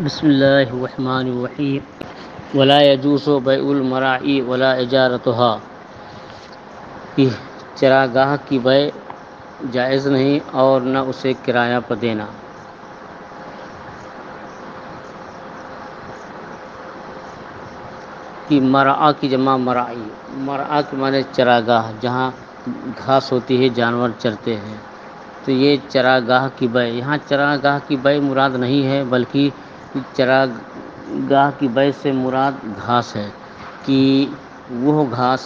بسم اللہ الرحمن الرحیم ولا يجوز بیع المراعی ولا اجارتها کہ چراگاہ کی بیع جائز نہیں اور نہ اسے کرایہ پر دینا۔ کہ مرعا کی جمع مرعی، مرعا کے معنی چراگاہ، جہاں گھاس ہوتی ہے جانور چرتے ہیں، تو یہ چراگاہ کی بیع، یہاں چراگاہ کی بیع مراد نہیں ہے بلکہ چراگاہ کی بیع سے مراد گھاس ہے، کہ وہ گھاس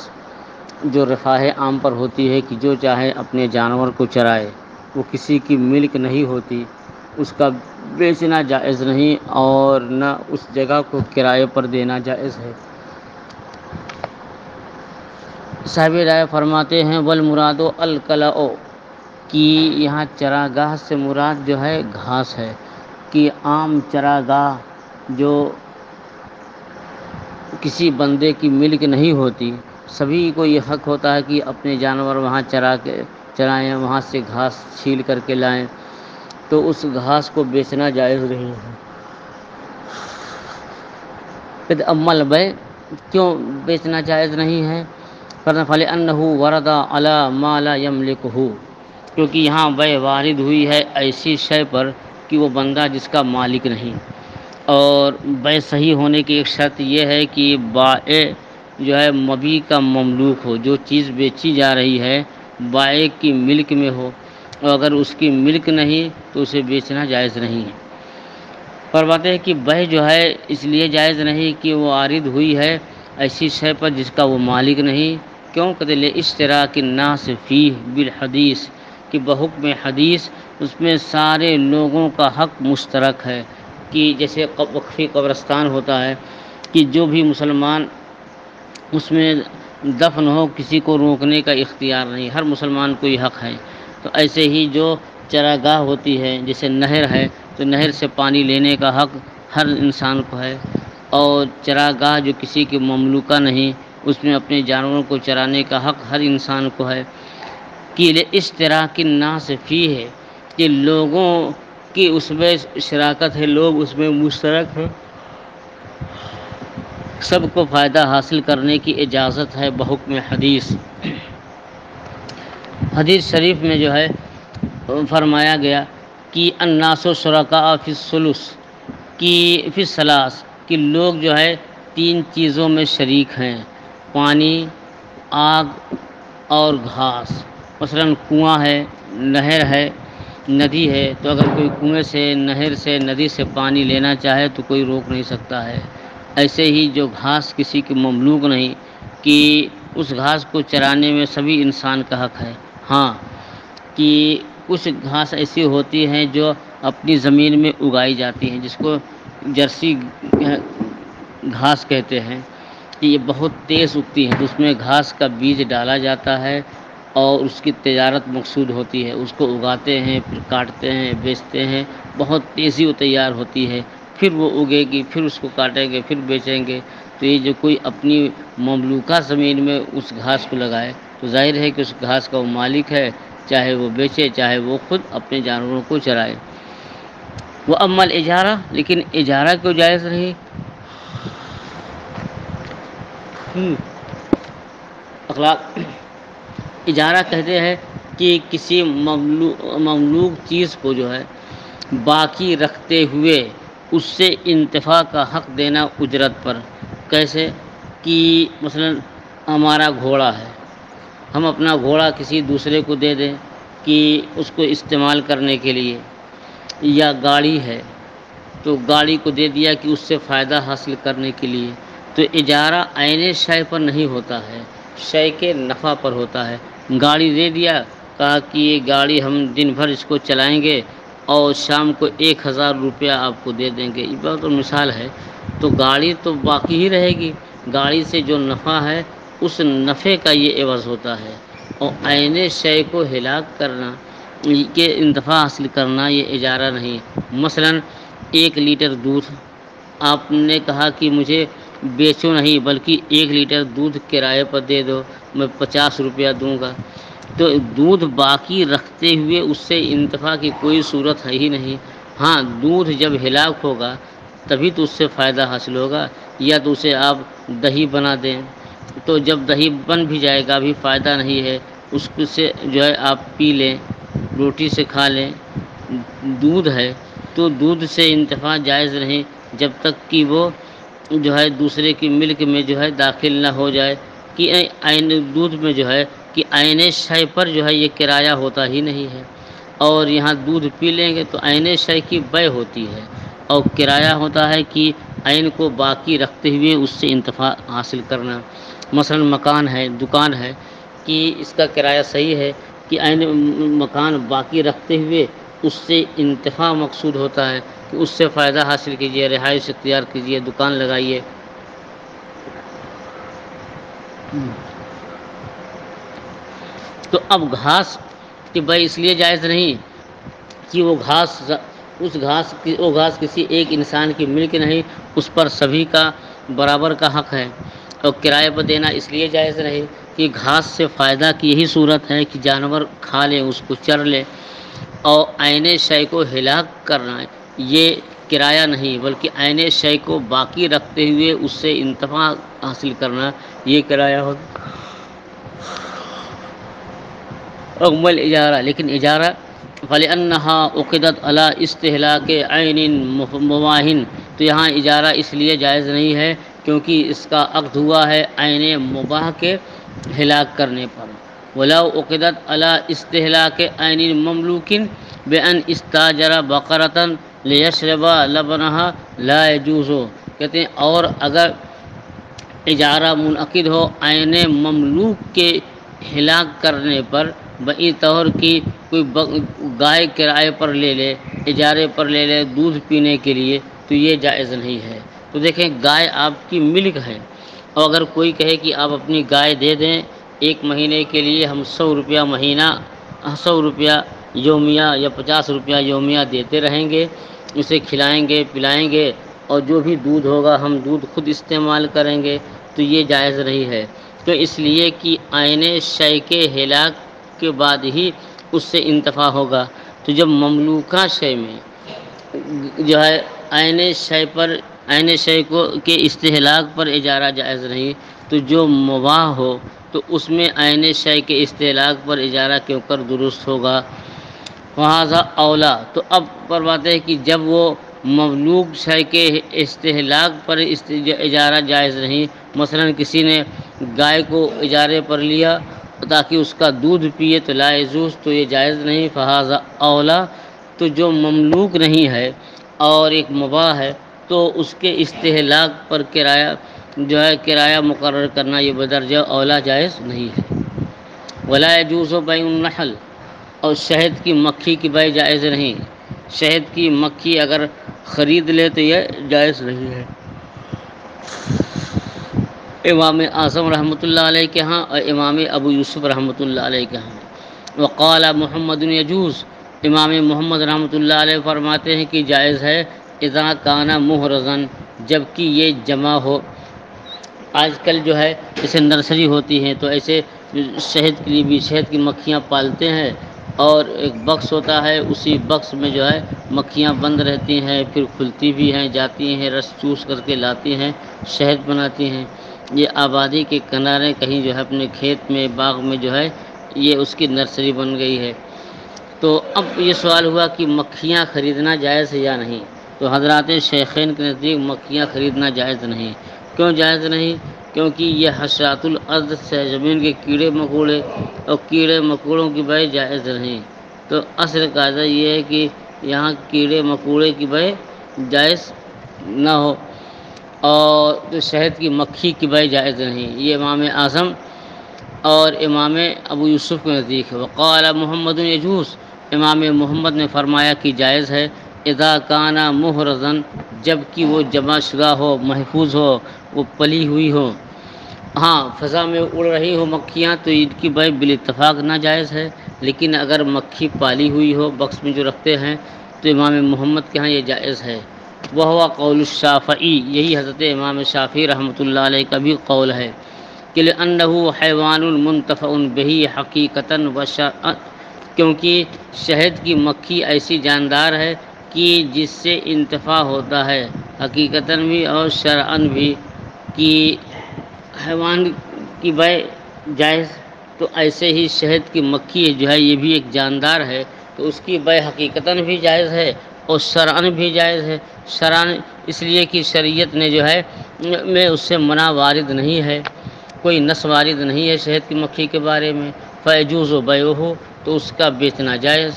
جو رفاہ عام پر ہوتی ہے کہ جو چاہے اپنے جانور کو چرائے، وہ کسی کی ملک نہیں ہوتی، اس کا بیچنا جائز نہیں اور نہ اس جگہ کو کرائے پر دینا جائز ہے۔ صاحب رائے فرماتے ہیں والمراد القلع، کہ یہاں چراگاہ سے مراد جو ہے گھاس ہے، کہ عام چراگاہ جو کسی بندے کی ملک نہیں ہوتی، سبھی کو یہ حق ہوتا ہے کہ اپنے جانور وہاں چرائیں، وہاں سے گھاس چھیل کر کے لائیں، تو اس گھاس کو بیچنا جائز نہیں ہے۔ اما البیع، کیوں بیچنا جائز نہیں ہے؟ فَلِأَنَّهُ وَرَدَ عَلَى مَا لَا يَمْلِكُهُ، کیونکہ یہاں بیع وارد ہوئی ہے ایسی شے پر کہ وہ بندہ جس کا مالک نہیں، اور بیع صحیح ہونے کی ایک شرط یہ ہے کہ بائع جو ہے مبیع کا مملوک ہو، جو چیز بیچی جا رہی ہے بائع کی ملک میں ہو، اور اگر اس کی ملک نہیں تو اسے بیچنا جائز نہیں ہے۔ فرماتے ہیں کہ بیع جو ہے اس لیے جائز نہیں کہ وہ عارض ہوئی ہے ایسی شے پر جس کا وہ مالک نہیں، کیوں کہ لاشتراک الناس فیہ بالحدیث، کہ بحکم حدیث اس میں سارے لوگوں کا حق مشترک ہے، کہ جیسے وقفی قبرستان ہوتا ہے کہ جو بھی مسلمان اس میں دفن ہو کسی کو روکنے کا اختیار نہیں، ہر مسلمان کو یہ حق ہے۔ تو ایسے ہی جو چراگاہ ہوتی ہے جیسے نہر ہے، تو نہر سے پانی لینے کا حق ہر انسان کو ہے، اور چراگاہ جو کسی کی مملوکہ نہیں اس میں اپنے جانوروں کو چرانے کا حق ہر انسان کو ہے۔ کہ اشتراک الناس فیہ ہے کہ لوگوں کی اس میں شراکت ہے، لوگ اس میں مشترک ہیں، سب کو فائدہ حاصل کرنے کی اجازت ہے بحکم حدیث۔ حدیث شریف میں جو ہے فرمایا گیا کہ الناس شرکاء فی الثلث، کہ فی الثلاث، کہ لوگ جو ہے تین چیزوں میں شریک ہیں، پانی، آگ اور گھاس۔ مثلا کنواں ہے، نہر ہے، ندی ہے، تو اگر کوئی کنویں سے، نہر سے، ندی سے پانی لینا چاہے تو کوئی روک نہیں سکتا ہے۔ ایسے ہی جو گھاس کسی کی مملوک نہیں، کہ اس گھاس کو چرانے میں سبھی انسان کا حق ہے۔ ہاں، کہ کچھ گھاس ایسی ہوتی ہیں جو اپنی زمین میں اگائی جاتی ہیں، جس کو جرسی گھاس کہتے ہیں، کہ یہ بہت تیز اگتی ہیں، تو اس میں گھاس کا بیج ڈالا جاتا ہے اور اس کی تجارت مقصود ہوتی ہے، اس کو اگاتے ہیں، پھر کاٹتے ہیں، بیچتے ہیں، بہت تیزی وہ تیار ہوتی ہے، پھر وہ اگے گی، پھر اس کو کاٹیں گے، پھر بیچیں گے۔ تو یہ جو کوئی اپنی مملوکہ زمین میں اس گھاس کو لگائے تو ظاہر ہے کہ اس گھاس کا وہ مالک ہے، چاہے وہ بیچے چاہے وہ خود اپنے جانوروں کو چرائے۔ وہ اما الاجارہ، لیکن اجارہ کیوں جائز نہیں؟ اخلاق اجارہ کہتے ہیں کہ کسی مملوک چیز کو جو ہے باقی رکھتے ہوئے اس سے انتفاع کا حق دینا اجرت پر۔ کیسے؟ کہ مثلا ہمارا گھوڑا ہے، ہم اپنا گھوڑا کسی دوسرے کو دے دیں کہ اس کو استعمال کرنے کے لیے، یا گاڑی ہے تو گاڑی کو دے دیا کہ اس سے فائدہ حاصل کرنے کے لیے۔ تو اجارہ عین شے پر نہیں ہوتا ہے، شے کے نفع پر ہوتا ہے۔ گاڑی دے دیا، کہا کہ یہ گاڑی ہم دن بھر اس کو چلائیں گے اور شام کو 1000 روپیہ آپ کو دے دیں گے، یہ بہت مثال ہے۔ تو گاڑی تو باقی ہی رہے گی، گاڑی سے جو نفع ہے اس نفع کا یہ عوض ہوتا ہے، اور عین شے کو ہلاک کرنا کہ انتفاع حاصل کرنا یہ اجارہ نہیں۔ مثلا 1 لیٹر دودھ آپ نے کہا کہ مجھے بیچو نہیں بلکہ 1 لیٹر دودھ کرائے پر دے دو، میں 50 روپیہ دوں گا، تو دودھ باقی رکھتے ہوئے اس سے انتفاع کی کوئی صورت ہے ہی نہیں۔ ہاں، دودھ جب ہلاک ہوگا تبھی تو اس سے فائدہ حاصل ہوگا، یا تو اسے آپ دہی بنا دیں، تو جب دہی بن بھی جائے گا بھی فائدہ نہیں ہے، اس سے جو ہے آپ پی لیں، روٹی سے کھا لیں۔ دودھ ہے تو دودھ سے انتفاع جائز نہیں جب تک کہ وہ جو ہے دوسرے کی ملک میں جو ہے داخل نہ ہو جائے، کہ عین دودھ میں جو ہے کہ عین شے پر جو ہے یہ کرایہ ہوتا ہی نہیں ہے، اور یہاں دودھ پی لیں گے تو عین شے کی بے ہوتی ہے، اور کرایہ ہوتا ہے کہ عین کو باقی رکھتے ہوئے اس سے انتفاع حاصل کرنا۔ مثلا مکان ہے، دکان ہے، کہ اس کا کرایہ صحیح ہے کہ عین مکان باقی رکھتے ہوئے اس سے انتفاع مقصود ہوتا ہے کہ اس سے فائدہ حاصل کیجیے، رہائش اختیار کیجیے، دکان لگائیے۔ تو اب گھاس کہ بھائی اس لیے جائز نہیں کہ وہ گھاس کسی ایک انسان کی ملک نہیں، اس پر سبھی کا برابر کا حق ہے، اور کرائے پر دینا اس لیے جائز نہیں کہ گھاس سے فائدہ کی یہی صورت ہے کہ جانور کھا لیں، اس کو چر لیں، اور عین شے کو ہلاک کرنا یہ کرایہ نہیں بلکہ عین شے کو باقی رکھتے ہوئے اس سے انتفاع حاصل کرنا یہ کرایہ ہوتا۔ اکمل اجارہ، لیکن اجارہ فَلِأَنَّهَا عُقِدَتْ عَلَىٰ اسْتِهْلَاكِ عَيْنٍ مُبَاحٍ، تو یہاں اجارہ اس لیے جائز نہیں ہے کیونکہ اس کا عقد ہوا ہے عین مباح کے ہلاک کرنے پر۔ وَلَوْ عُقِدَتْ عَلَىٰ اسْتِهْلَاكِ عَيْنٍ مَمْلُوكٍ بِأَنْ اسْتَأْجَرَ بَقَرَةً لِيَشْرَبَ لَبَنَهَا لَا يَجُوزُ، کہتے ہیں اور اگر اجارہ منعقد ہو عین مملوک کے ہلاک کرنے پر، بئی طور کی کوئی گائے کرائے پر لے لے، اجارے پر لے لے دودھ پینے کے لیے، تو یہ جائز نہیں ہے۔ تو دیکھیں گائے آپ کی ملک ہے، اور اگر کوئی کہے کہ آپ اپنی گائے دے دیں، 1 مہینے کے لیے ہم 100 روپیہ مہینہ، 100 روپیہ یومیہ یا 50 روپیہ یومیہ دیتے رہیں گے، اسے کھلائیں گے پلائیں گے، اور جو بھی دودھ ہوگا ہم دودھ خود استعمال کریں گے، تو یہ جائز نہیں ہے۔ تو اس لیے کہ عین شے کے ہلاک کے بعد ہی اس سے انتفاع ہوگا۔ تو جب مملوکہ شے میں جو ہے عین شے پر، عین شے کو کے استہلاک پر اجارہ جائز نہیں، تو جو مباح ہو تو اس میں عین شے کے استہلاک پر اجارہ کیوں کر درست ہوگا۔ وہذا اولا، تو اب پر بات ہے کہ جب وہ مملوک شے کے استہلاک پر اجارہ جائز نہیں، مثلا کسی نے گائے کو اجارے پر لیا تاکہ اس کا دودھ پیے تو لا یجوز، تو یہ جائز نہیں۔ فہذا اولا، تو جو مملوک نہیں ہے اور ایک مباح ہے تو اس کے استہلاک پر کرایہ جو ہے کرایہ مقرر کرنا یہ بدرجہ اولا جائز نہیں ہے۔ ولا یجوز بیع النحل، اور شہد کی مکھی کی بیع جائز نہیں، شہد کی مکھی اگر خرید لے تو یہ جائز نہیں ہے۔ امام اعظم رحمۃ اللہ علیہ کے ہاں اور امام ابو یوسف رحمۃ اللہ علیہ کے ہاں۔ وقال محمد یجوز، امام محمد رحمۃ اللہ علیہ فرماتے ہیں کہ جائز ہے اذا کان محرزا، جب کہ یہ جمع ہو۔ آج کل جو ہے جیسے نرسری ہوتی ہیں تو ایسے شہد کے لیے بھی شہد کی مکھیاں پالتے ہیں، اور ایک بکس ہوتا ہے، اسی بکس میں جو ہے مکھیاں بند رہتی ہیں، پھر کھلتی بھی ہیں، جاتی ہیں، رس چوس کر کے لاتی ہیں، شہد بناتی ہیں۔ یہ آبادی کے کنارے کہیں جو ہے اپنے کھیت میں باغ میں جو ہے یہ اس کی نرسری بن گئی ہے۔ تو اب یہ سوال ہوا کہ مکھیاں خریدنا جائز ہے یا نہیں، تو حضرات شیخین کے نزدیک مکھیاں خریدنا جائز نہیں۔ کیوں جائز نہیں؟ کیونکہ یہ حشرات الارض سے زمین کے کیڑے مکوڑے، اور کیڑے مکوڑوں کی بیع جائز نہیں۔ تو اصل قاعدہ یہ ہے کہ یہاں کیڑے مکوڑے کی بیع جائز نہ ہو، اور شہد کی مکھی کی بیع جائز نہیں، یہ امام اعظم اور امام ابو یوسف کے نزدیک ہے۔ وقال محمد یجوز، امام محمد نے فرمایا کہ جائز ہے اذا کان محرزا، جب کہ وہ جمع شدہ ہو، محفوظ ہو، وہ پلی ہوئی ہو۔ ہاں فضا میں اڑ رہی ہو مکھیاں تو ان کی بیع بالاتفاق ناجائز ہے، لیکن اگر مکھی پالی ہوئی ہو بکس میں جو رکھتے ہیں تو امام محمد کے ہاں یہ جائز ہے۔ وہو قول الشافعی، یہی حضرت امام شافعی رحمۃ اللہ علیہ کا بھی قول ہے کہ لأنہ حیوان منتفع بہ حقیقتاً و شرعاً، کیونکہ شہد کی مکھی ایسی جاندار ہے کہ جس سے انتفاع ہوتا ہے حقیقتاً بھی اور شرعاً بھی کہ حیوان کی بے جائز، تو ایسے ہی شہد کی مکھی جو ہے یہ بھی ایک جاندار ہے، تو اس کی بے حقیقتاً بھی جائز ہے اور شرعاً بھی جائز ہے۔ شرعاً اس لیے کہ شریعت نے جو ہے میں اس سے منع وارد نہیں ہے، کوئی نص وارد نہیں ہے شہد کی مکھی کے بارے میں۔ فیجوز و بیعہ، تو اس کا بیچنا جائز۔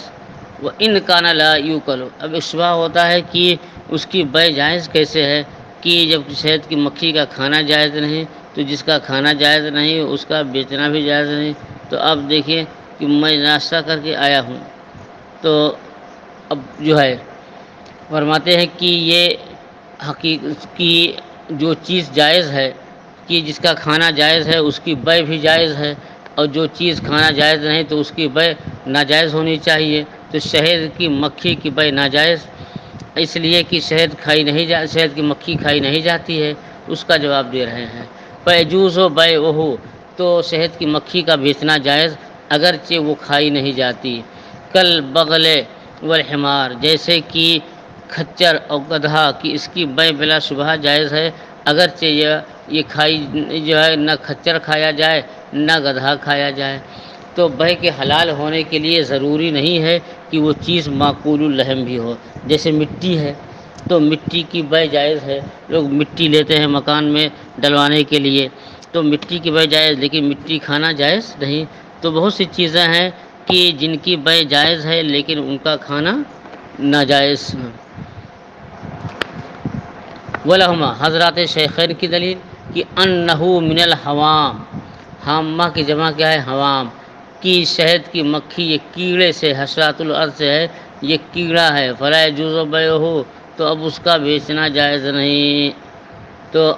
وہ ان کانا لا یوکل، اب اشباہ ہوتا ہے کہ اس کی بے جائز کیسے ہے، کہ جب شہد کی مکھی کا کھانا جائز نہیں تو جس کا کھانا جائز نہیں اس کا بیچنا بھی جائز نہیں۔ تو اب دیکھیے کہ میں ناشتہ کر کے آیا ہوں، تو اب جو ہے فرماتے ہیں کہ یہ حقیقت کی جو چیز جائز ہے، کہ جس کا کھانا جائز ہے اس کی بے بھی جائز ہے، اور جو چیز کھانا جائز نہیں تو اس کی بے ناجائز ہونی چاہیے۔ تو شہد کی مکھی کی بے ناجائز اس لیے کہ شہد کی مکھی کھائی نہیں جاتی ہے، اس کا جواب دے رہے ہیں۔ فیجوز و بیعہ، تو شہد کی مکھی کا بیچنا جائز اگرچہ وہ کھائی نہیں جاتی۔ کل بغل والحمار، جیسے کہ کھچر اور گدھا کی اس کی بے بلا شبہ جائز ہے، اگرچہ یہ کھائی جو ہے نہ کھچر کھایا جائے نہ گدھا کھایا جائے۔ تو بے کے حلال ہونے کے لیے ضروری نہیں ہے کہ وہ چیز معقول اللحم بھی ہو، جیسے مٹی ہے تو مٹی کی بے جائز ہے، لوگ مٹی لیتے ہیں مکان میں ڈلوانے کے لیے، تو مٹی کی بے جائز، لیکن مٹی کھانا جائز نہیں۔ تو بہت سی چیزیں ہیں کہ جن کی بے جائز ہے لیکن ان کا کھانا ناجائز۔ ولہما، حضرات شیخین کی دلیل کہ انہو من الحوام، حامہ کی جمع کیا ہے؟ حوام، کی شہد کی مکھی یہ کیڑے سے، حشرات الارض سے ہے، یہ کیڑا ہے، فلا یجوز بیعہ، تو اب اس کا بیچنا جائز نہیں۔ تو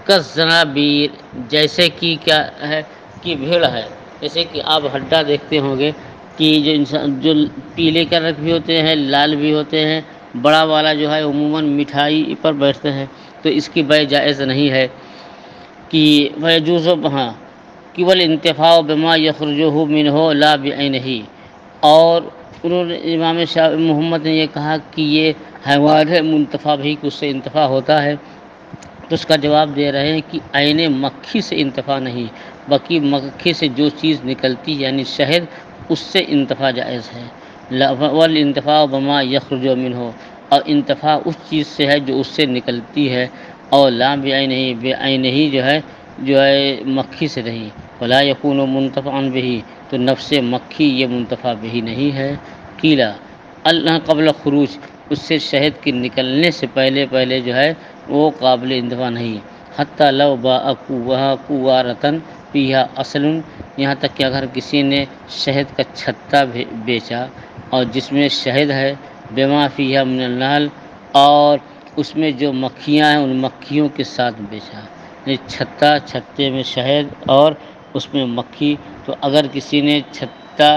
کالزنابیر، جیسے کہ کیا ہے کہ بھیڑ ہے، جیسے کہ آپ ہڈا دیکھتے ہوں گے کہ جو پیلے کلر بھی ہوتے ہیں لال بھی ہوتے ہیں، بڑا والا جو ہے عموماً مٹھائی پر بیٹھتے ہیں، تو اس کی بے جائز نہیں ہے۔ کہ ویجوز، ہاں کہ والانتفاع بما یخرجہ منہ لا بعینہ، اور انہوں نے امام شاہ محمد نے یہ کہا کہ یہ حیوان ہے منتفع بھی، کہ اس سے انتفاع ہوتا ہے، تو اس کا جواب دے رہے ہیں کہ عین مکھی سے انتفاع نہیں، باقی مکھی سے جو چیز نکلتی یعنی شہد، اس سے انتفاع جائز ہے۔ والانتفاع بما یخرج منہ، اور انتفاع اس چیز سے ہے جو اس سے نکلتی ہے، اور لا بعینہ، بعینہ جو ہے مکھی سے نہیں، ولا یکون منتفعا بہ، تو نفس مکھی یہ منتفع بہ نہیں ہے۔ قیلا، اللہ قبل خروج، اس سے شہد کے نکلنے سے پہلے جو ہے وہ قابل انتفاع نہیں۔ حتی لو باء کوارۃ فیہا اصل، یہاں تک کہ اگر کسی نے شہد کا چھتا بیچا اور جس میں شہد ہے، بما فیہا من النحل، اور اس میں جو مکھیاں ہیں ان مکھیوں کے ساتھ بیچا، یعنی چھتے میں شہد اور اس میں مکھی، تو اگر کسی نے چھتا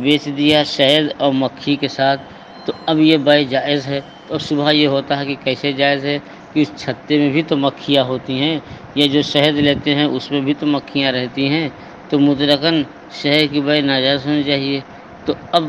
بیچ دیا شہد اور مکھی کے ساتھ، تو اب یہ بے جائز ہے۔ تو صبح یہ ہوتا ہے کہ کیسے جائز ہے، کہ اس چھتے میں بھی تو مکھیاں ہوتی ہیں، یہ جو شہد لیتے ہیں اس میں بھی تو مکھیاں رہتی ہیں، تو مطلقاً شہد کی بے ناجائز ہونی چاہیے۔ تو اب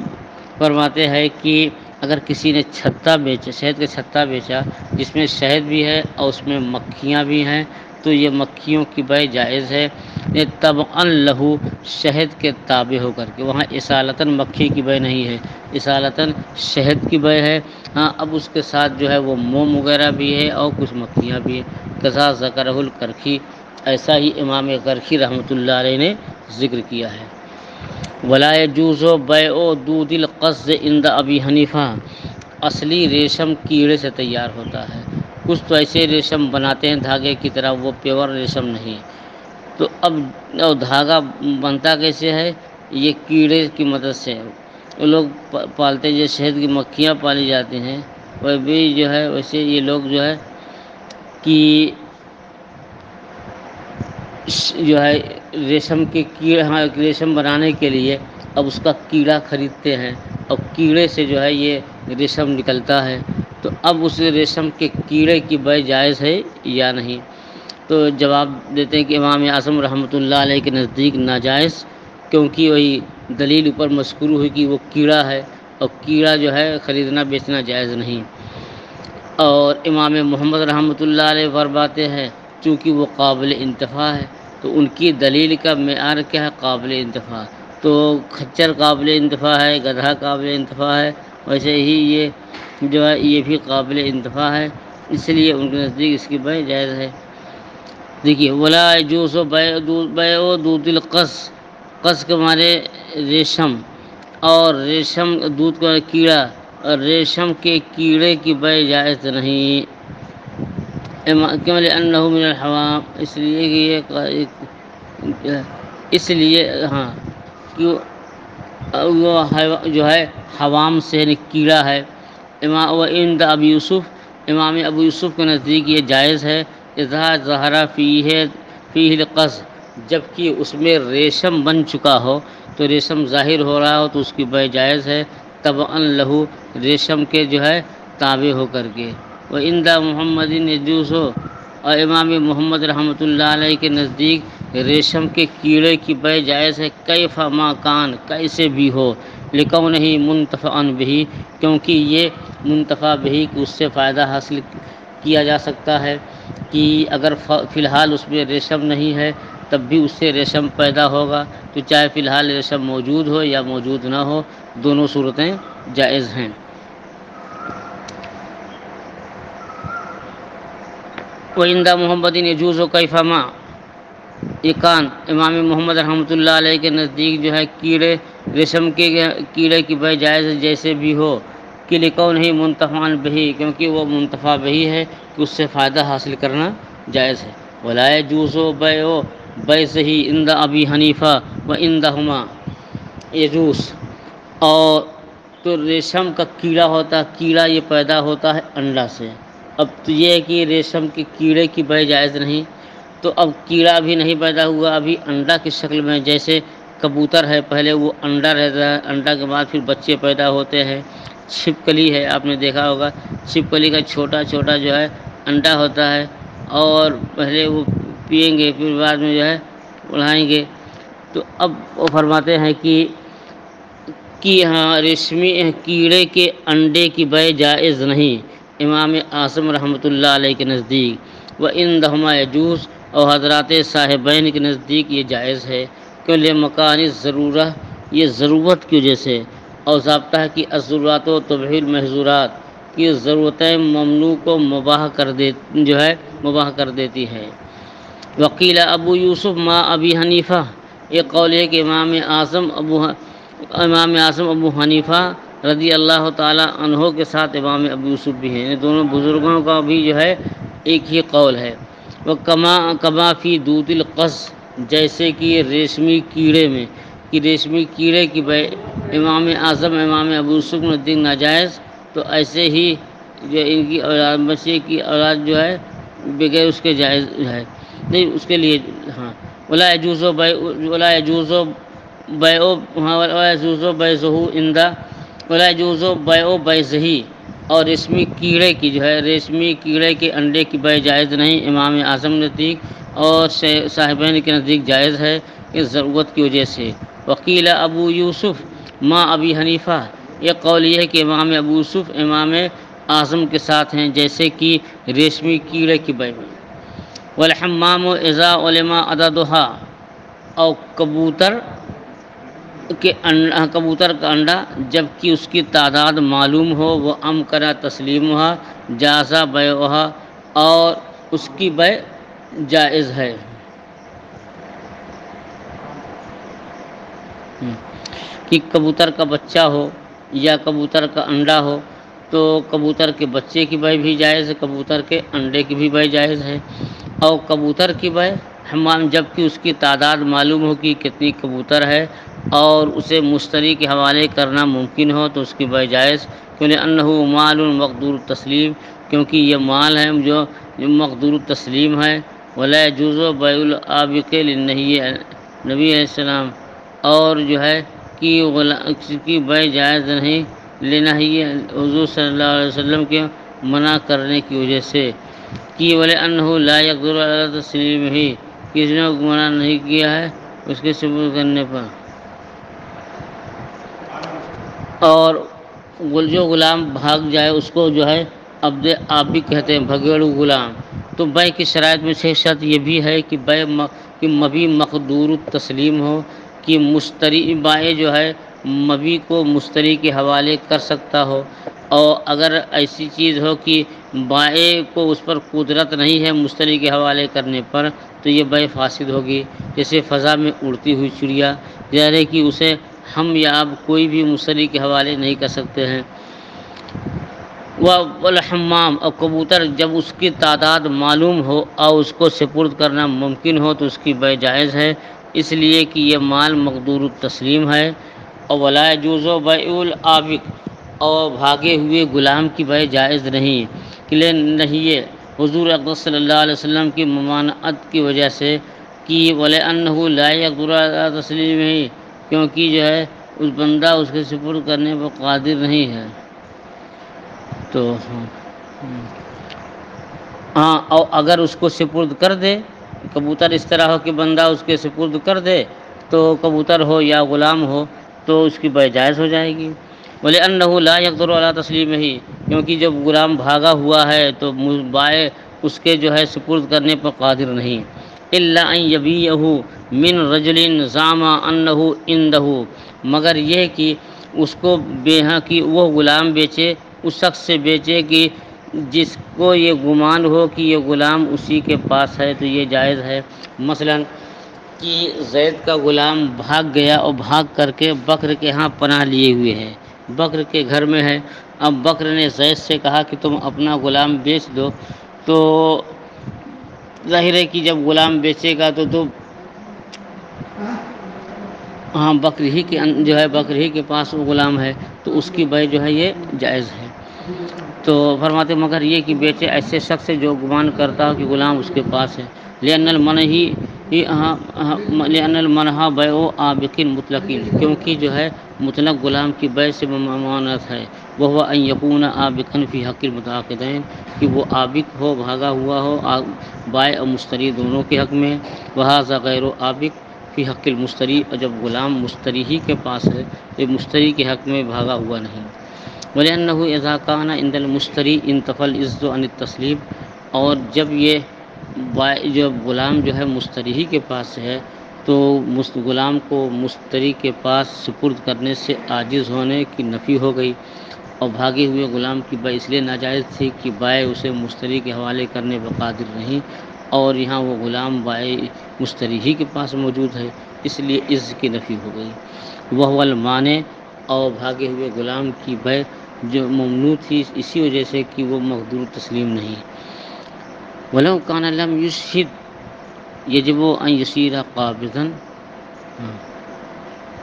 فرماتے ہیں کہ اگر کسی نے چھتا بیچا، شہد کا چھتا بیچا جس میں شہد بھی ہے اور اس میں مکھیاں بھی ہیں، تو یہ مکھیوں کی بے جائز ہے، یہ طبعاً لہو، شہد کے تابع ہو کر کے، وہاں اصالتاً مکھی کی بے نہیں ہے، اصالتاً شہد کی بے ہے۔ ہاں اب اس کے ساتھ جو ہے وہ موم وغیرہ بھی ہے اور کچھ مکھیاں بھی ہیں۔ کذا ذکرہ الکرخی، ایسا ہی امام کرخی رحمۃ اللہ علیہ نے ذکر کیا ہے۔ ولا یجوز بیع دود القز عند ابی حنیفہ، اصلی ریشم کیڑے سے تیار ہوتا ہے، کچھ تو ایسے ریشم بناتے ہیں دھاگے کی طرح، وہ پیور ریشم نہیں۔ تو اب دھاگا بنتا کیسے ہے؟ یہ کیڑے کی مدد سے، وہ لوگ پالتے ہیں، جیسے شہد کی مکھیاں پالی جاتی ہیں، وہ بھی جو ہے ویسے یہ لوگ جو ہے کہ جو ہے ریشم کے کیڑے، ہاں ریشم بنانے کے لیے اب اس کا کیڑا خریدتے ہیں، اور کیڑے سے جو ہے یہ ریشم نکلتا ہے، تو اب اس ریشم کے کیڑے کی بے جائز ہے یا نہیں؟ تو جواب دیتے ہیں کہ امام اعظم رحمۃ اللہ علیہ کے نزدیک ناجائز، کیونکہ وہی دلیل اوپر مذکور ہوئی کہ وہ کیڑا ہے، اور کیڑا جو ہے خریدنا بیچنا جائز نہیں۔ اور امام محمد رحمۃ اللہ علیہ فرماتے ہیں چونکہ وہ قابل انتفاع ہے تو ان کی دلیل کا معیار کیا ہے؟ قابل انتفاع. تو کھچر قابل انتفاع ہے، گدھا قابل انتفاع ہے، ویسے ہی یہ جو ہے یہ بھی قابل انتفاع ہے، اس لیے ان کے نزدیک اس کی بیع جائز ہے. دیکھیے ولا یجوز بیع دودھ القص، قص کے معنی ریشم، اور ریشم دودھ کا کیڑا، اور ریشم کے کیڑے کی بیع جائز نہیں. کیوں؟ لأنہ من الحوام، اس لیے کہ یہ اس لیے ہاں کیوں وہ جو ہے حوام سے یعنی کیڑا ہے. عند ابی یوسف، امام ابو یوسف کے نزدیک یہ جائز ہے. اذا ظہر فیہ القص، جب کہ اس میں ریشم بن چکا ہو، تو ریشم ظاہر ہو رہا ہو تو اس کی بیع جائز ہے، تبعا لہو، ریشم کے جو ہے تابع ہو کر کے. وعند محمد یجوز، اور امام محمد رحمۃ اللہ علیہ کے نزدیک ریشم کے کیڑے کی بیع جائز ہے، کیف ما کان، کیسے بھی ہو، لکونہ منتفعا بہ، کیونکہ یہ منتفع بہ کہ اس سے فائدہ حاصل کیا جا سکتا ہے، کہ اگر فی الحال اس میں ریشم نہیں ہے تب بھی اس سے ریشم پیدا ہوگا، تو چاہے فی الحال ریشم موجود ہو یا موجود نہ ہو، دونوں صورتیں جائز ہیں. وعند محمد یجوز کیف ما کان، امام محمد رحمۃ اللہ علیہ کے نزدیک جو ہے ریشم کے کیڑے کی بیع جائز ہے جیسے بھی ہو، کہ لکونہ منتفعا بہ، کیونکہ وہ منتفع بہ ہے کہ اس سے فائدہ حاصل کرنا جائز ہے. ولا یجوز بیعہ عند ابی حنیفہ وعندہما یجوز. اور تو ریشم کا کیڑا ہوتا ہے، کیڑا یہ پیدا ہوتا ہے انڈا سے. اب تو یہ ہے کہ ریشم کے کیڑے کی بیع جائز نہیں، تو اب کیڑا بھی نہیں پیدا ہوا، ابھی انڈا کی شکل میں، جیسے کبوتر ہے پہلے وہ انڈا رہتا ہے، انڈا کے بعد پھر بچے پیدا ہوتے ہیں. چھپکلی ہے، آپ نے دیکھا ہوگا، چھپکلی کا چھوٹا چھوٹا جو ہے انڈا ہوتا ہے، اور پہلے وہ پئیں گے پھر بعد میں جو ہے اڑائیں گے. تو اب وہ فرماتے ہیں کہ ہاں ریشمی کیڑے کے انڈے کی بیع جائز نہیں امام اعظم رحمۃ اللہ علیہ کے نزدیک. وعندہما یجوز، اور حضرات صاحبین کے نزدیک یہ جائز ہے، کہ لمکان ضرورہ، یہ ضرورت کی وجہ سے، اور ضابطہ ہے کہ الضرورات تبیح المحظورات، کی ضرورتیں ممنوع کو مباح کر دیتی ہے. وقیل ابو یوسف ما ابی حنیفہ، یہ قول ہے کہ امام اعظم ابو حنیفہ رضی اللہ تعالی عنہ کے ساتھ امام ابو یوسف بھی ہیں، ان دونوں بزرگوں کا بھی جو ہے ایک ہی قول ہے. وہ کما فی دود القص، جیسے کہ ریشمی کیڑے میں، کہ ریشمی کیڑے کی بیع امام اعظم امام ابو یوسف نے نزدیک ناجائز، تو ایسے ہی جو ان کی اولاد، بچے کی اولاد جو ہے بغیر اس کے جائز ہے نہیں، اس کے لیے ہاں. ولا یجوز بیعہ بیضہ، اور ریشمی کیڑے کی جو ہے ریشمی کیڑے کے انڈے کی بیع جائز نہیں امام اعظم نزدیک، اور صاحبین کے نزدیک جائز ہے اس ضرورت کی وجہ سے. وقیل ابو یوسف ما ابی حنیفہ، یہ قول یہ ہے کہ امام ابو یوسف امام اعظم کے ساتھ ہیں، جیسے کہ ریشمی کیڑے کی بیع میں. والحمام اذا علم عددها، اور کبوتر کا انڈا جب کہ اس کی تعداد معلوم ہو، وہ امکن تسلیمها جاز بیعها، اور اس کی بیع جائز ہے. کہ کبوتر کا بچہ ہو یا کبوتر کا انڈا ہو، تو کبوتر کے بچے کی بیع بھی جائز ہے، کبوتر کے انڈے کی بھی بیع جائز ہے. اور کبوتر کی بیع حمام، جب کہ اس کی تعداد معلوم ہو کہ کتنی کبوتر ہے، اور اسے مشتری کے حوالے کرنا ممکن ہو، تو اس کی بیع جائز، لأنہ مال مقدور التسلیم، کیونکہ یہ مال ہے جو مقدور التسلیم ہے. ولا یجوز بیع العابق للنہی، نبی علیہ السلام، اور جو ہے کہ بیع جائز نہیں لنہی حضور صلی اللہ علیہ وسلم کے منع کرنے کی وجہ سے، کہ ولأنہ لا یقدر علی تسلیمہ، کسی نے منع نہیں کیا ہے اس کے سپرد کرنے پر. اور جو غلام بھاگ جائے اس کو جو ہے عبد آپ بھی کہتے ہیں بھگیڑو غلام۔ تو بے کی شرائط میں سے شرط یہ بھی ہے کہ بے کہ مبی مقدور التسلیم ہو، کہ مشتری بائع جو ہے مبی کو مشتری کے حوالے کر سکتا ہو، اور اگر ایسی چیز ہو کہ بائع کو اس پر قدرت نہیں ہے مشتری کے حوالے کرنے پر، تو یہ بے فاسد ہوگی۔ جیسے فضا میں اڑتی ہوئی چڑیا، یعنی کہ اسے ہم یا آپ کوئی بھی مشتری کے حوالے نہیں کر سکتے ہیں۔ والحمام، اور کبوتر جب اس کی تعداد معلوم ہو اور اس کو سپرد کرنا ممکن ہو تو اس کی بے جائز ہے، اس لیے کہ یہ مال مقدور التسلیم ہے۔ اور ولا یجوز بیع العابق، اور بھاگے ہوئے غلام کی بے جائز نہیں، کہ نہیں یہ حضور اقدس صلی اللہ علیہ وسلم کی ممانعت کی وجہ سے، کہ وَلِأَنَّهُ لَا يَقْدُرُ عَلَىٰ تَسْلِيمِهِ، کیونکہ جو ہے اس بندہ اس کے سپرد کرنے پر قادر نہیں ہے۔ تو ہاں، اور اگر اس کو سپرد کر دے، کبوتر اس طرح ہو کہ بندہ اس کے سپرد کر دے، تو کبوتر ہو یا غلام ہو تو اس کی بے جائز ہو جائے گی۔ وَلِأَنَّهُ لَا يَقْدُرُ عَلَىٰ تَسْلِيمِهِ، کیونکہ جب غلام بھاگا ہوا ہے تو بائع اس کے جو ہے سپرد کرنے پر قادر نہیں۔ إِلَّا أَن يَبِيعَهُ مِن رَجُلٍ زَعَمَ أَنَّهُ عِندَهُ، مگر یہ کہ اس کو کہ وہ غلام بیچے، اس شخص سے بیچے کہ جس کو یہ گمان ہو کہ یہ غلام اسی کے پاس ہے، تو یہ جائز ہے۔ مثلاً کہ زید کا غلام بھاگ گیا اور بھاگ کر کے بکر کے ہاں پناہ لیے ہوئے ہے، بکر کے گھر میں ہے۔ اب بکر نے زید سے کہا کہ تم اپنا غلام بیچ دو، تو ظاہر ہے کہ جب غلام بیچے گا تو ہاں بکر ہی کے جو ہے بکر ہی کے پاس وہ غلام ہے، تو اس کی بے جو ہے یہ جائز ہے۔ تو فرماتے مگر یہ کہ بیچے ایسے شخص سے جو گمان کرتا ہو کہ غلام اس کے پاس ہے۔ لأن المنح بیع عابق مطلق، کیونکہ جو ہے مطلق غلام کی بے سے ممانعت ہے۔ وهو ان يكون عابقا في حق المتعاقدين، کہ وہ عابق ہو، بھاگا ہوا ہو بائع اور مشتری دونوں کے حق میں۔ وهذا غیر عابق فی حق المشتری، اور جب غلام مشتری ہی کے پاس ہے تو مشتری کے حق میں بھاگا ہوا نہیں۔ وَلِأَنَّهُ إِذَا كَانَ عِندَ الْمُشْتَرِي انتفى الْعِزُّ عَنِ التَّسْلِيمِ، اور جب یہ جب غلام جو ہے مشتری ہی کے پاس ہے تو غلام کو مشتری کے پاس سپرد کرنے سے عاجز ہونے کی نفی ہو گئی، اور بھاگے ہوئے غلام کی بے اس لیے ناجائز تھی کہ بائع اسے مشتری کے حوالے کرنے پر قادر نہیں، اور یہاں وہ غلام بائع مشتری ہی کے پاس موجود ہے، اس لیے عز کی نفی ہو گئی۔ وَهُوَ الْمَانِعُ، اور بھاگے ہوئے غلام کی بے جو ممنوع تھی اسی وجہ سے کہ وہ مقدور تسلیم نہیں۔ وَلَوْ كَانَ لَمْ يُشْهِدْ يَجِبُ أَنْ يَصِيرَ قَابِضًا،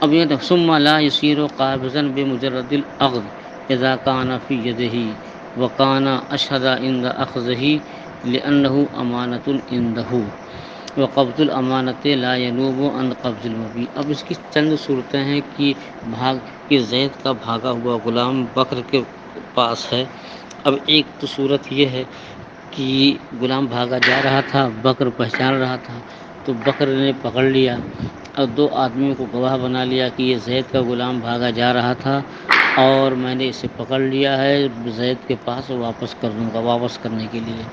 اب یہ ثم لا يصير قابضا بمجرد الأخذ إذا كان في يده وكان أشهد عند أخذه لأنه أمانة عنده، وقبض الامانت لا ينوب عن قبض المبیع۔ اب اس کی چند صورتیں ہیں کہ زید کا بھاگا ہوا غلام بکر کے پاس ہے۔ اب ایک تو صورت یہ ہے کہ غلام بھاگا جا رہا تھا، بکر پہچان رہا تھا، تو بکر نے پکڑ لیا اور دو آدمیوں کو گواہ بنا لیا کہ یہ زید کا غلام بھاگا جا رہا تھا اور میں نے اسے پکڑ لیا ہے زید کے پاس واپس کر دوں گا، واپس کرنے کے لیے۔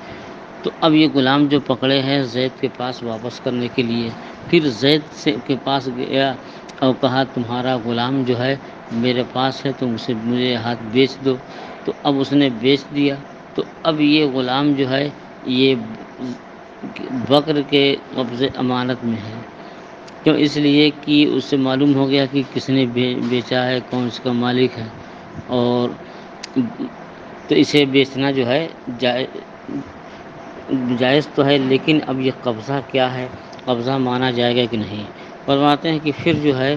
تو اب یہ غلام جو پکڑے ہیں زید کے پاس واپس کرنے کے لیے، پھر زید کے پاس گیا اور کہا تمہارا غلام جو ہے میرے پاس ہے، تم اسے مجھے ہاتھ بیچ دو، تو اب اس نے بیچ دیا، تو اب یہ غلام جو ہے یہ بکر کے قبض امانت میں ہے، کیوں؟ اس لیے کہ اس سے معلوم ہو گیا کہ کس نے بیچا ہے، کون اس کا مالک ہے، اور تو اسے بیچنا جو ہے جائز تو ہے، لیکن اب یہ قبضہ کیا ہے، قبضہ مانا جائے گا کہ نہیں؟ فرماتے ہیں کہ پھر جو ہے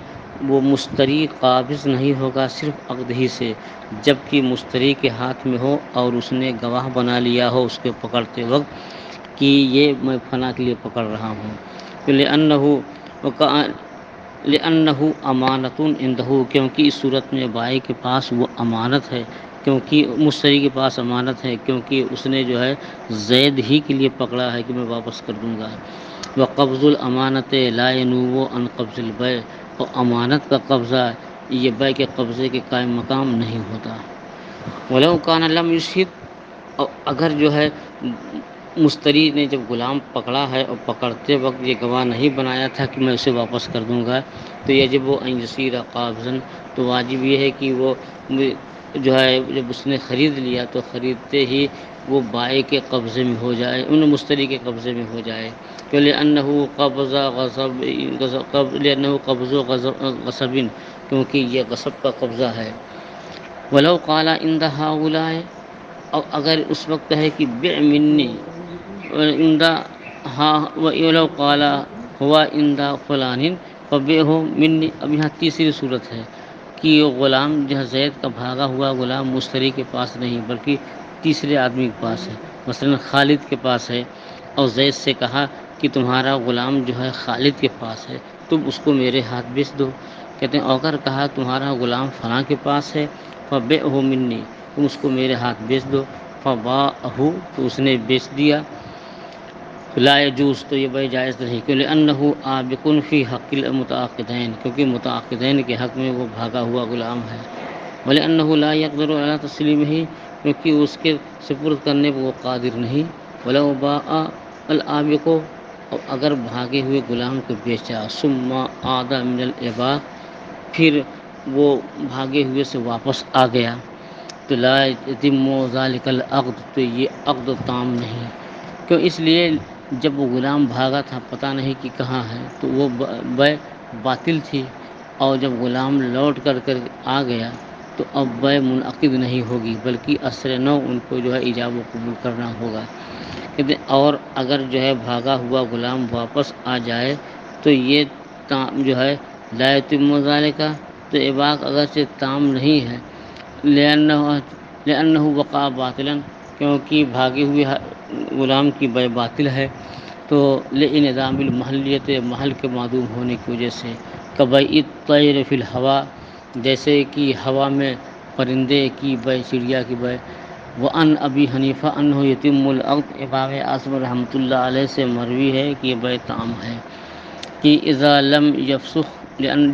وہ مشتری قابض نہیں ہوگا صرف عقد ہی سے، جبکہ مشتری کے ہاتھ میں ہو اور اس نے گواہ بنا لیا ہو اس کے پکڑتے وقت کہ یہ میں فلاں کے لیے پکڑ رہا ہوں، لأنه امانۃ عنده، کیونکہ اس صورت میں بائع کے پاس وہ امانت ہے، کیونکہ مشتری کے پاس امانت ہے، کیونکہ اس نے جو ہے زید ہی کے لیے پکڑا ہے کہ میں واپس کر دوں گا۔ وقبض الامانت لا ينوب عن قبض البیع، اور امانت کا قبضہ یہ بیع کے قبضے کے قائم مقام نہیں ہوتا۔ ولو كان لم يشهد، اور اگر جو ہے مشتری نے جب غلام پکڑا ہے اور پکڑتے وقت یہ گواہ نہیں بنایا تھا کہ میں اسے واپس کر دوں گا، تو یجب ان یصیر قابضاً، تو واجب یہ ہے کہ وہ جو ہے جب اس نے خرید لیا تو خریدتے ہی وہ بائع کے قبضے میں ہو جائے، ان مشتری کے قبضے میں ہو جائے، کہ لأنه قبض غصب، کیونکہ یہ غصب کا قبضہ ہے۔ ولو قال عند هؤلاء، اور اگر اس وقت ہے کہ بع منی عند ولو قال ہوا عند فلان فبعه منی، اب یہاں تیسری صورت ہے کہ غلام جو زید کا بھاگا ہوا غلام مشتری کے پاس نہیں بلکہ تیسرے آدمی کے پاس ہے، مثلا خالد کے پاس ہے، اور زید سے کہا کہ تمہارا غلام جو ہے خالد کے پاس ہے، تم اس کو میرے ہاتھ بیچ دو۔ کہتے ہیں اگر کہا تمہارا غلام فلاں کے پاس ہے فبعه منی، تم اس کو میرے ہاتھ بیچ دو، فباعه، تو اس نے بیچ دیا، لا یجوز، تو یہ بھائی جائز نہیں، کہ لأنه عابق فی حق المتعاقدین، کیونکہ متعاقدین کے حق میں وہ بھاگا ہوا غلام ہے، ولأنه لا يقدر على تسلیمہ، کیونکہ اس کے سپرد کرنے پر وہ قادر نہیں، ولو باع العابق، اور اگر بھاگے ہوئے غلام کو بیچا، ثم عاد من العباق، پھر وہ بھاگے ہوئے سے واپس آ گیا، تو لا یتم ذلک العقد، تو یہ عقد تام نہیں، کیوں؟ اس لیے جب وہ غلام بھاگا تھا پتہ نہیں کہ کہاں ہے، تو وہ بیع باطل تھی، اور جب غلام لوٹ کر آ گیا تو اب بیع منعقد نہیں ہوگی، بلکہ اثر نو ان کو جو ہے ایجاب و قبول کرنا ہوگا۔ کہتے ہیں اور اگر جو ہے بھاگا ہوا غلام واپس آ جائے تو یہ جو ہے لا یتم ذلک، تو عباق اگرچہ تام نہیں ہے، لأنہ وقع باطلا، کیونکہ بھاگے ہوئے غلام کی بیع باطل ہے، تو لانعدام المحلیت، محل کے معدوم ہونے کی وجہ سے، کبیع الطیر فی الہوا، جیسے کہ ہوا میں پرندے کی بیع، چڑیا کی بیع۔ وعن ابی حنیفہ انہ یتم العقد، امام اعظم رحمۃ اللہ علیہ سے مروی ہے کہ یہ بیع تام ہے، کہ اذا لم یفسخ،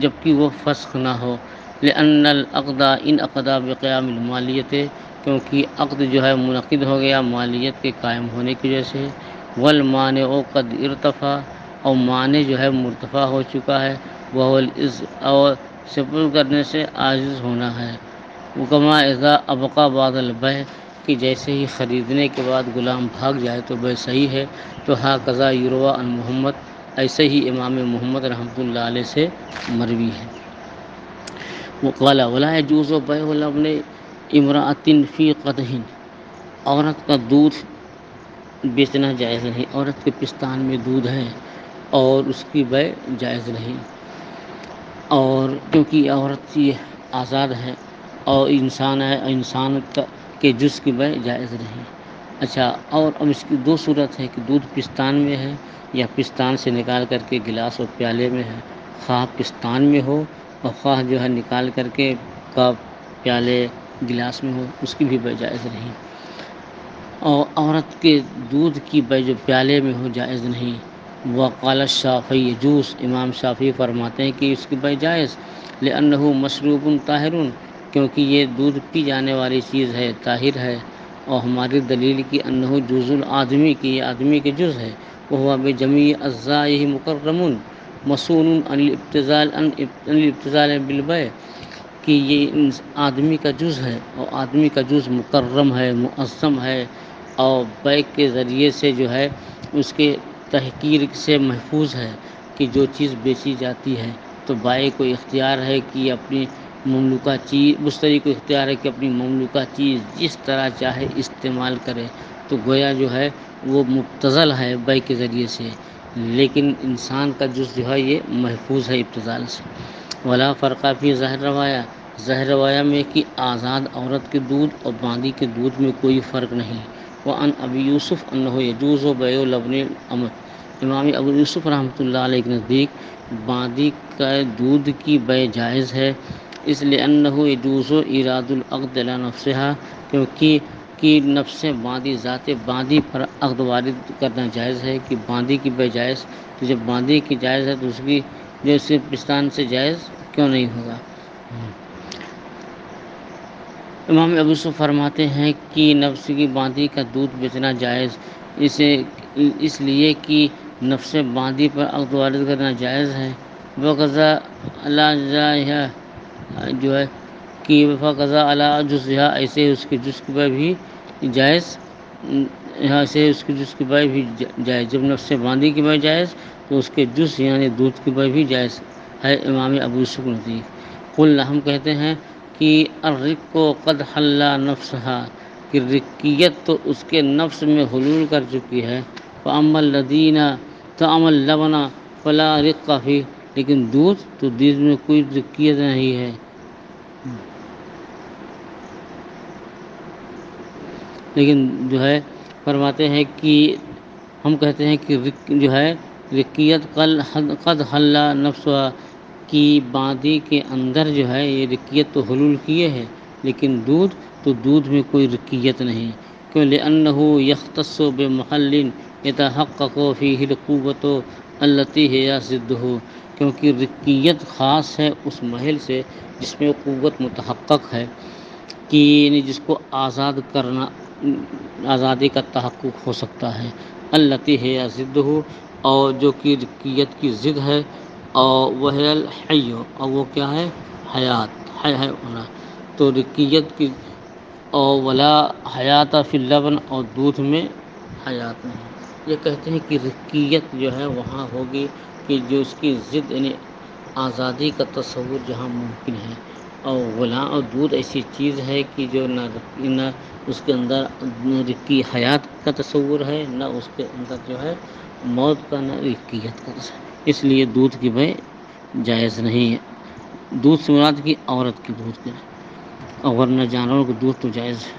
جبکہ وہ فسخ نہ ہو، لأن العقد انعقد بقیام المالیت، کیونکہ عقد جو ہے منعقد ہو گیا مالیت کے قائم ہونے کی وجہ سے، والمانع قد ارتفع، اور مانع جو ہے مرتفع ہو چکا ہے، وہ اور سپرد کرنے سے عاجز ہونا ہے، وکما اذا ابقى بعد البیع، کہ جیسے ہی خریدنے کے بعد غلام بھاگ جائے تو بیع صحیح ہے، تو ھکذا یروى عن محمد، ایسے ہی امام محمد رحمۃ اللہ علیہ سے مروی ہے۔ وقال ولا يجوز بيع لبن امرأة في قدح، عورت کا دودھ بیچنا جائز نہیں، عورت کے پستان میں دودھ ہے اور اس کی بیع جائز نہیں، اور کیونکہ عورت یہ آزاد ہے اور انسان ہے، انسان کے جز کی بیع جائز نہیں۔ اچھا، اور اب اس کی دو صورت ہے کہ دودھ پستان میں ہے یا پستان سے نکال کر کے گلاس اور پیالے میں ہے، خواہ پستان میں ہو اور خواہ جو ہے نکال کر کے کپ پیالے گلاس میں ہو، اس کی بھی بیع جائز نہیں، اور عورت کے دودھ کی بیع جو پیالے میں ہو جائز نہیں۔ وقال الشافعی یجوز، امام شافعی فرماتے ہیں کہ اس کی بیع جائز، لأنہ مشروب طاہر، کیونکہ یہ دودھ پی جانے والی چیز ہے، طاہر ہے، اور ہماری دلیل کی انہ جز الآدمی، کی یہ آدمی کے جز ہے، وہو بجمیع اجزائہ مکرم مصون عن الابتذال بالبیع، کہ یہ آدمی کا جز ہے اور آدمی کا جز مکرم ہے، معظم ہے، اور بیع کے ذریعے سے جو ہے اس کے تحقیر سے محفوظ ہے، کہ جو چیز بیچی جاتی ہے تو بائع کو اختیار ہے کہ اپنی مملوکہ چیز، مشتری کو اختیار ہے کہ اپنی مملوکہ چیز جس طرح چاہے استعمال کرے، تو گویا جو ہے وہ مبتذل ہے بیع کے ذریعے سے، لیکن انسان کا جز جو ہے یہ محفوظ ہے ابتذال سے۔ ولا فرق فی ظاہر روایا، ظاہر روایا میں کہ آزاد عورت کے دودھ اور باندی کے دودھ میں کوئی فرق نہیں۔ وعن ابی یوسف انہ یجوز بیع لبن الامۃ، امام ابو یوسف رحمۃ اللہ علیہ کے نزدیک باندی کا دودھ کی بیع جائز ہے، اس لیے انہ یجوز ایراد العقد علی نفسها، کیونکہ کہ نفس باندی، ذات باندی پر عقد وارد کرنا جائز ہے، کہ باندی کی بیع جائز، تو جب باندی کی جائز ہے تو اس کی جیسے پستان سے جائز کیوں نہیں ہوگا۔ امام ابو یوسف فرماتے ہیں کہ نفس کی باندھی کا دودھ بیچنا جائز اسے اس لیے کہ نفس باندھی پر عقد وارد کرنا جائز ہے، وقضا اللہ جو ہے کہ فقضا اللہ جزیہ ایسے اس کے جزء پر بھی جائز، یہاں سے اس کی جزء کی بائے بھی جائز، جب نفس باندھی کی بائے جائز تو اس کے جزء یعنی دودھ کی بائے بھی جائز ہے امام ابو یوسف نزدیک۔ قل ہم کہتے ہیں کہ الرق کو قد حلا نفسہا کہ رقیت تو اس کے نفس میں حلول کر چکی ہے، فاما الذین طعم اللبن فلا رق فیہ لیکن دودھ تو دودھ میں کوئی رقیت نہیں ہے، لیکن جو ہے فرماتے ہیں کہ ہم کہتے ہیں کہ جو ہے رقیت قد حلا نفسہا کی باندھی کے اندر جو ہے یہ رقیت تو حلول کیے ہے، لیکن دودھ میں کوئی رقیت نہیں، کیوں لأنہ یختص بمحل یتحقق فیہ القوۃ التی ہی ضدہ، کیونکہ رقیت خاص ہے اس محل سے جس میں قوت متحقق ہے، کہ یعنی جس کو آزاد کرنا، آزادی کا تحقق ہو سکتا ہے، التی ہے ضدہ اور جو کہ رقیت کی ضد ہے، اور وہ ہے الحی اور وہ کیا ہے حیات ہے ہونا، تو رقیت کی اور ولا حیات فی اللبن اور دودھ میں حیات نہیں، یہ کہتے ہیں کہ رقیت جو ہے وہاں ہوگی کہ جو اس کی ضد یعنی آزادی کا تصور جہاں ممکن ہے، اور غلام اور دودھ ایسی چیز ہے کہ جو نہ اس کے اندر رقی حیات کا تصور ہے، نہ اس کے اندر جو ہے موت کا، نہ رقیت کا تصور، اس لیے دودھ کی بے جائز نہیں ہے، دودھ سے مراد کی عورت کی دودھ کی، اور ورنہ جانوروں کے دودھ تو جائز ہے۔